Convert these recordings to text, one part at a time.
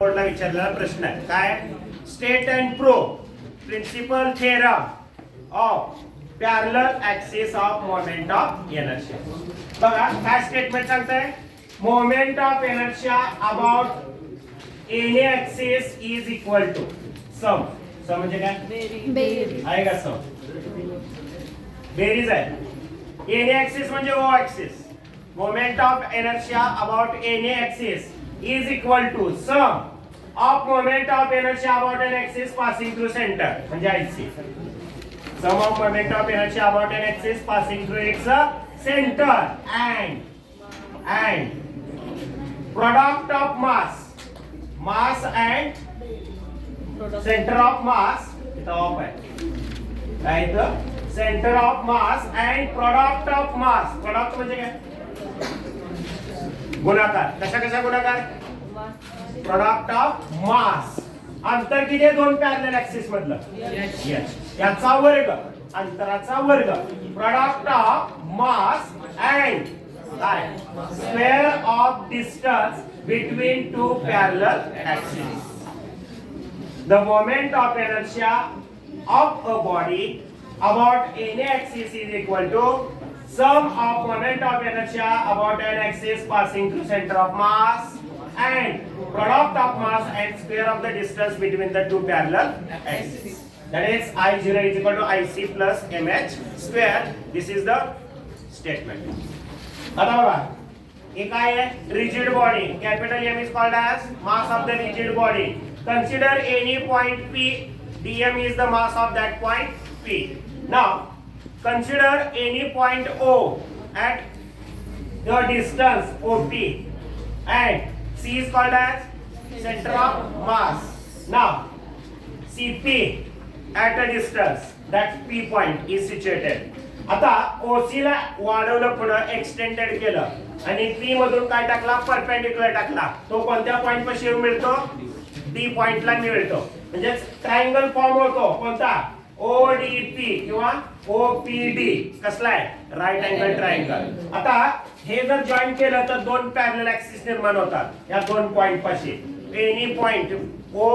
बोर्डला विचारलेला प्रश्न आहे काय state and prove principle theorem of parallel axis of moment of inertia. बघा काय स्टेटमेंट सांगताय moment of inertia about any axis is equal to sum. Sum म्हणजे काय बेरीज आहे का सम बेरीज आहे. एनी ऍक्सिस म्हणजे O axis. Moment of inertia about any axis is equal to sum of moment of inertia about an axis passing through center म्हणजे IC. Sum of moment of inertia about an axis passing through its center and product of mass and center of mass इथं of आहे काय इथं center of mass and product of mass. product म्हणजे काय गुणाकार. कशा गुणाकार प्रोडक्ट ऑफ मास. अंतर किती आहे दोन पॅरलल ऍक्सिस मधलं याचा वर्ग अंतराचा वर्ग product of mass and square of distance between two parallel axis. The moment of inertia of a body about any axis is equal to sum of moment of inertia about an axis passing through center of mass and product of mass and square of the distance between the two parallel axes. That is I0 is equal to IC plus MH square. This is the statement. आता बघा हे काय आहे rigid body. Capital M is called as mass of the rigid body. Consider any point P. dm is the mass of that point P. Now consider any point O at the distance OP and C is called as center of mass. Now CP at a distance that P point is situated. आता OC ला वाढवलं पुढे extended केलं आणि P मधून काय टाकला perpendicular टाकला. तो कोणत्या पॉइंट पाशी मिळतो D पॉइंटला मिळतो. म्हणजे ट्रायंगल फॉर्म होतो कोणता ODP किंवा OPD. कसला आहे राईट अँगल ट्रायंगल. आता हे जर जॉईन केलं तर दोन पॅरलल ऍक्सिस निर्माण होतात या दोन पॉइंट पाशी. एनी पॉइंट O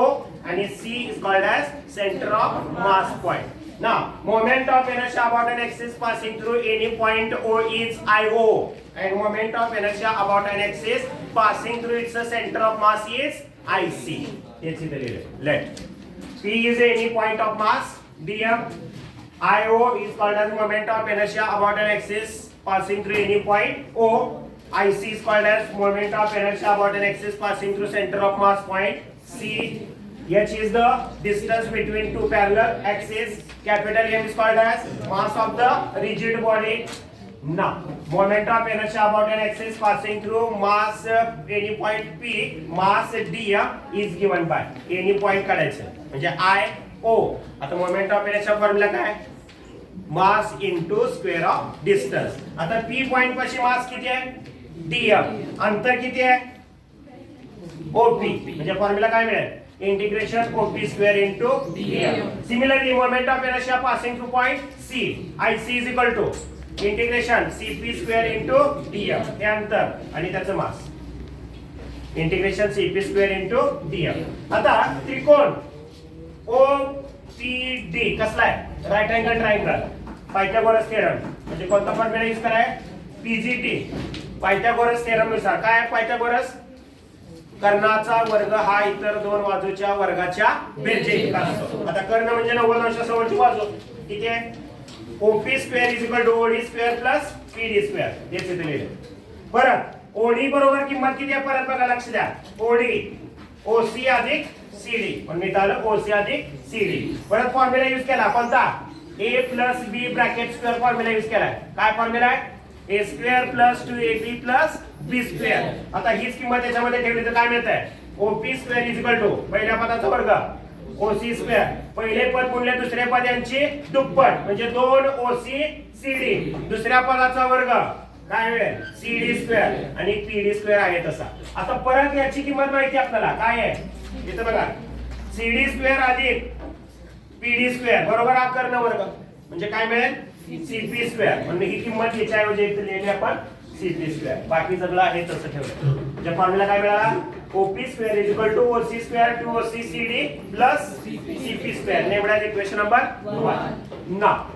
आणि C is called as centre of mass point. Now moment of inertia about an axis passing through any point O is IO and moment of inertia about an axis passing through its center of mass is IC. हेच इथे लिहिलं. let P is any point of mass dm. IO is called as moment of inertia about an axis passing through any point O. IC is called as moment of inertia about an axis passing through center of mass point C. H is the distance between two parallel axes. Capital M is called as mass of the rigid body. Now moment of inertia about an axis passing through mass any point P mass dm is given by any point काढायचं म्हणजे IO. आता moment of inertia formula काय mass into square of distance. आता P point पाशी मास किती आहे dm. अंतर किती आहे OP. म्हणजे फॉर्म्युला काय मिळेल integration OP square into dm. Similarly moment of inertia passing through point C IC is equal to integration CP square into dm. हे अंतर आणि त्याचं mass integration CP square into dm. आता त्रिकोण OPD कसला आहे right angle triangle. Pythagoras theorem म्हणजे कोणता फॉर्म्युला यूज कराय PGT. पायथागोरस थेरम नुसार काय पायथागोरस कर्णाचा वर्ग हा इतर दोन बाजूच्या वर्गाच्या बेरजे इतका असतो. आता कर्ण म्हणजे 90 अंशासमोरची बाजू किती आहे OP square is equal to OD square plus PD square. हेच इथे लिहिलं. परत OD बरोबर किंमत किती आहे परत बघा लक्ष द्या. OD OC अधिक CD पण मी आलं OC अधिक CD. परत फॉर्म्युला यूज केला कोणता A plus B bracket square formula use केलाय. काय फॉर्म्युला आहे A square plus 2AB plus B square. आता हीच किंमत याच्यामध्ये ठेवली तर काय मिळतंय OP square is equal to पहिल्या पदाचा वर्ग OC स्क्वेअर. पहिले पद गुणले दुसरे पद यांची दुप्पट म्हणजे 2 OC CD. दुसऱ्या पदाचा वर्ग काय मिळेल CD स्क्वेअर आणि PD स्क्वेअर आहे तसा. आता परत याची किंमत माहिती आपल्याला काय आहे इथं बघा CD स्क्वेअर अधिक PD स्क्वेअर बरोबर हा कर्ण वर्ग म्हणजे काय मिळेल CP स्क्वेअर. म्हणजे ही किंमत याच्या ऐवजी इथे लिहिली आपण CP स्क्वेअर. बाकी सगळं आहे तसं ठेवलं. म्हणजे फॉर्म्युला काय मिळाला OP square is equal to OC square 2OC CD plus CP square. Named as equation number 1. Now,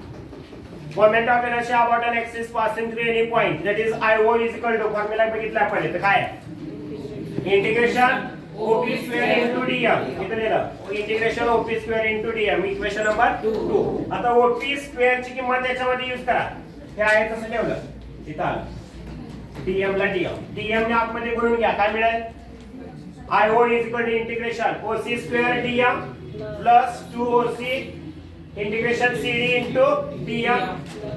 moment of inertia about an axis passing through any point, that is IO is equal to formula बघितला आपण इथे काय आहे integration OP square into dm. इथे लिहिलं integration OP square into dm equation number 2. आता OP square ची किंमत याच्यामध्ये यूज करा. हे आहे तसं ठेवलं इथं आलं dm ला dm ने आतमध्ये गुणून घ्या काय मिळेल IO is equal to integration OC square dm plus 2OC integration CD into dm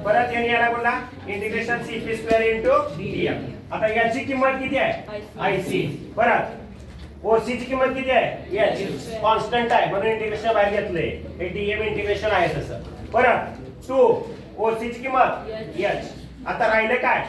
परत याने याला बोलला integration CP square into dm. आता याची किंमत किती आहे IC. परत OC ची किंमत किती आहे h कॉन्स्टंट आहे म्हणून इंटिग्रेशन बाहेर घेतलंय. हे dm इंटिग्रेशन आहे तसं. परत 2 OC ची किंमत h. आता राहिले काय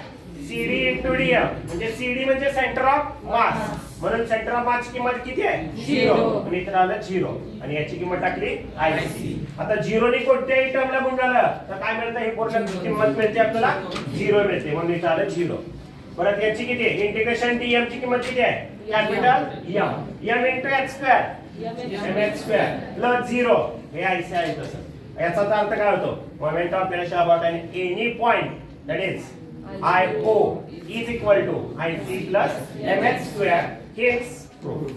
CD into dm म्हणजे CD म्हणजे सेंटर ऑफ मास म्हणून सेंटर ऑफ मास ची किंमत किती आहे 0 आणि इथे आलं 0 आणि याची किंमत टाकली IC. आता 0 ने कोणत्याही टर्मला गुणलं तर काय मिळतं हे पूर्ण किंमत मिळते आपल्याला 0 मिळते म्हणून इथे आलं 0. परत याची किती आहे इंटिग्रेशन dm ची किंमत किती आहे capital m into h square mh square plus 0 हे IC आहे तसं. याचा अर्थ काय होतो moment of inertia about any point that is IO is equal to IC plus mh square. Hence proved.